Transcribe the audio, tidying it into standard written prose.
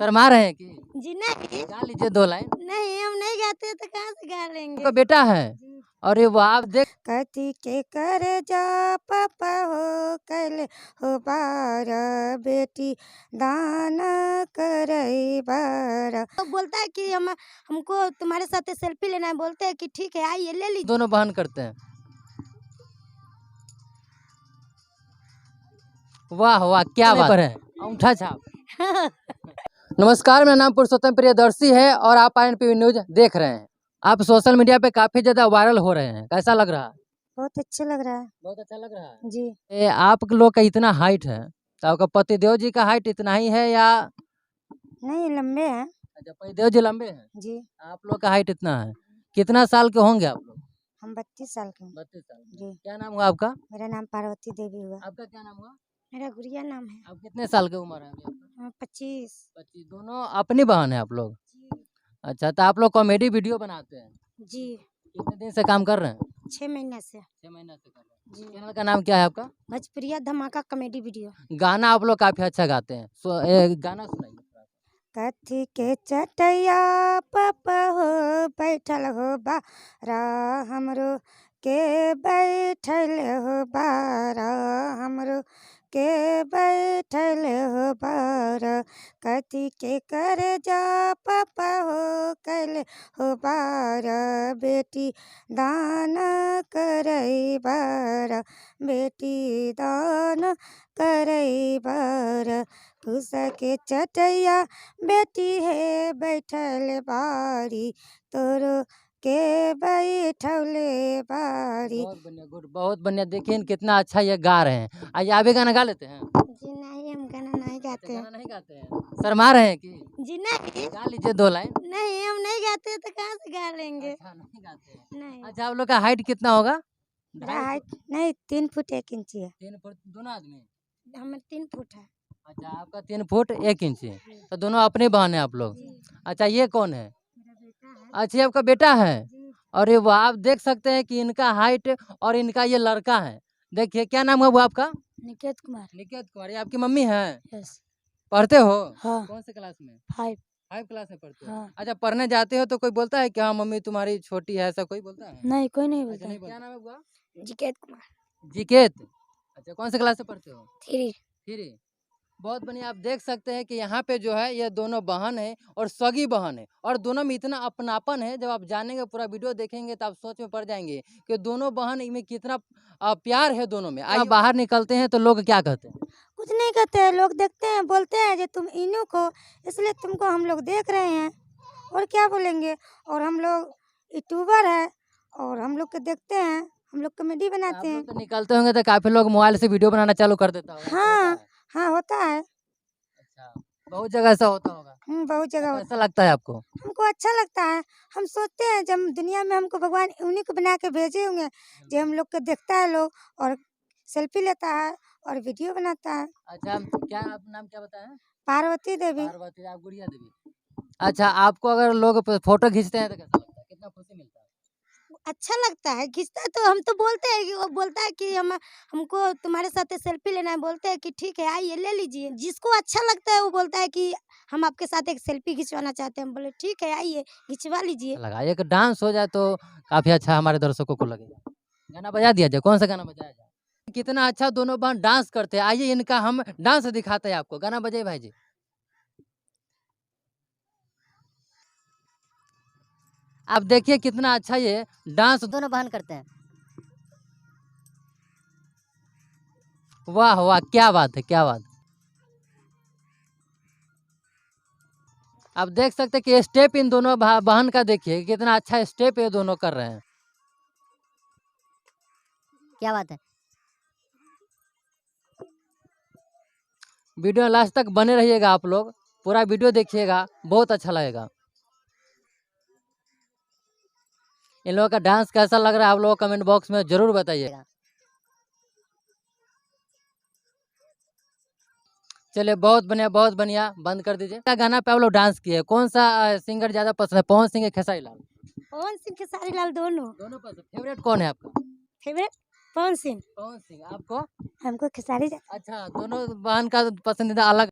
शर्मा रहे हैं कि जी नहीं गा लीजिए 2 लाइन। नहीं, हम नहीं गाते तो कहाँ से गा लेंगे। आपका बेटा है? अरे वाह! आप देख कथी के कर जा पापा हो कल हो बारा बेटी दान करई बारा। तो बोलता है कि हमको तुम्हारे साथ सेल्फी लेना है, बोलते हैं कि ठीक है आइए ले लीजिए। दोनों बहन करते हैं। वाह वाह क्या बात है, अंगूठा छाप। नमस्कार, मेरा नाम पुरुषोत्तम प्रियदर्शी है और आप INPV न्यूज देख रहे हैं। आप सोशल मीडिया पे काफी ज्यादा वायरल हो रहे हैं, कैसा लग रहा है? बहुत अच्छा लग रहा है। बहुत अच्छा लग रहा है जी। आप लोग का इतना हाइट है तो आपका पतिदेव जी का हाइट इतना ही है या? नहीं लंबे हैं। अच्छा, पतिदेव जी लंबे हैं, जी। आप लोग का हाइट इतना है। कितना साल के होंगे आप लोग? हम 32 साल के हैं। 32 साल के। जी। क्या नाम हुआ आपका? मेरा नाम पार्वती देवी हुआ। आपका क्या नाम हुआ? मेरा गुड़िया नाम है। आप कितने साल की उम्र है अभी आपका? 25। 25। दोनों अपनी बहन है आप लोग? जी। अच्छा, तो आप लोग कॉमेडी वीडियो बनाते हैं? जी। कितने दिन से काम कर रहे हैं? 6 महीने से। 6 महीने से कर रहे हैं। जी। चैनल का नाम क्या है आपका? भोजपुरिया धमाका कॉमेडी वीडियो। गाना आप लोग काफी अच्छा गाते हैं, गाना सुनाइए। कथी के चटैया पापा हो बैठल हो बारा हमरो के बैठल हो बारा हमरो के बैठल हो बारा। कथी के कर जा पापा हो कल हो बारा बेटी दान करई बारा बेटी दान करई बारा। भूसा के चटैया बेटी है बैठल बारी तोरो के बैठले बारी। बहुत बढ़िया, गुड, बहुत बढ़िया। देखिए कितना अच्छा ये गा रहे हैं। आइए आप भी गाना गा लेते हैं? जी नहीं, हम गाना नहीं गाते हैं। गाना नहीं गाते हैं, शर्मा रहे हैं कि? जी नहीं गा लीजिए 2 लाइन। नहीं, हम नहीं गाते तो कहाँ से गा लेंगे। अच्छा, नहीं गाते हैं। नहीं। अच्छा, आप लोग का हाइट कितना होगा? मेरा हाइट नहीं 3 फुट 1 इंच है। 3 फुट दोनों आदमी? हमें 3 फुट है। अच्छा, आपका 3 फुट 1 इंच है, तो दोनों अपने बहन है आप लोग? अच्छा, ये कौन है? मेरा बेटा है। अच्छा, ये आपका बेटा है? जी। और ये वो आप देख सकते हैं कि इनका हाइट और इनका ये लड़का है। देखिए क्या नाम है वो आपका? निकेत कुमार। निकेत कुमार। ये आपकी मम्मी है? यस। पढ़ते हो? हाँ। कौन से क्लास में? 5। 5 क्लास में पढ़ते हो? हाँ। अच्छा, पढ़ने जाते हो तो कोई बोलता है कि हाँ मम्मी तुम्हारी छोटी है, ऐसा कोई बोलता है? नहीं कोई नहीं अच्छा, बोलता। नहीं, क्या नाम है आपका? निकेत कुमार। जिकेत। अच्छा, कौन से क्लास से पढ़ते हो? 3। 3। बहुत बढ़िया। आप देख सकते हैं कि यहाँ पे जो है ये दोनों बहन है और सगी बहन है और दोनों में इतना अपनापन है। जब आप जानेंगे, पूरा वीडियो देखेंगे तो आप सोच में पड़ जाएंगे कि दोनों बहन में कितना प्यार है दोनों में। आप बाहर निकलते हैं तो लोग क्या कहते हैं? कुछ नहीं कहते हैं, लोग देखते हैं बोलते हैं जो तुम इनू को इसलिए तुमको हम लोग देख रहे हैं और क्या बोलेंगे। और हम लोग यूट्यूबर है और हम लोग को देखते हैं, हम लोग कॉमेडी आप बनाते हैं। लोग तो निकलते होंगे तो काफी लोग मोबाइल से वीडियो बनाना चालू कर देता होगा, ऐसा होता हाँ है? हाँ होता है। अच्छा, बहुत जगह ऐसा होता होगा। बहुत जगह तो होता कैसा लगता है आपको? हमको अच्छा लगता है। हम सोचते हैं जब दुनिया में हमको भगवान उन्हीं को बना के भेजे होंगे जो हम लोग को देखता है लोग और सेल्फी लेता है और वीडियो बनाता है। अच्छा, क्या आप नाम क्या बताया? पार्वती देवी। पार्वती, आप गुड़िया देवी। अच्छा, आपको अगर लोग फोटो खींचते हैं तो कैसा लगता है, कितना खुशी मिलता है? अच्छा लगता है, खींचता है तो हम तो बोलते हैं कि वो बोलता है कि हमको तुम्हारे साथ सेल्फी लेना है, बोलते हैं कि ठीक है आइए ले लीजिए। जिसको अच्छा लगता है वो बोलता है कि हम आपके साथ एक सेल्फी खिंचवाना चाहते हैं, हम बोले ठीक है आइए खिंचवा लीजिए। लगा एक डांस हो जाए तो काफी अच्छा हमारे दर्शकों को लगेगा। गाना बजा दिया जाए, कौन सा गाना बजाया जाए? कितना अच्छा दोनों बहन डांस करते हैं। आइए इनका हम डांस दिखाते हैं आपको। गाना बजाइए भाई जी। आप देखिए कितना अच्छा ये डांस दोनों बहन करते हैं। वाह वाह क्या बात है, क्या बात। आप देख सकते हैं कि स्टेप इन दोनों बहन का देखिए कितना अच्छा स्टेप ये दोनों कर रहे हैं। क्या बात है। वीडियो लास्ट तक बने रहिएगा, आप लोग पूरा वीडियो देखिएगा, बहुत अच्छा लगेगा। इन लोगों का डांस कैसा लग रहा है आप लोग कमेंट बॉक्स में जरूर बताइएगा। चलिए, बहुत बढ़िया, बहुत बढ़िया। बंद कर दीजिए। क्या गाना पे आप लोग डांस किए, कौन सा सिंगर ज्यादा पसंद है, पवन सिंह या खेसारी लाल? पवन सिंह खेसारी लाल दोनों। दोनों पसंद। फेवरेट कौन है आपका? फेवरेट पवन सिंह। पवन सिंह। आपको? हमको खेसारी। अच्छा, दोनों बहन का पसंदीदा अलग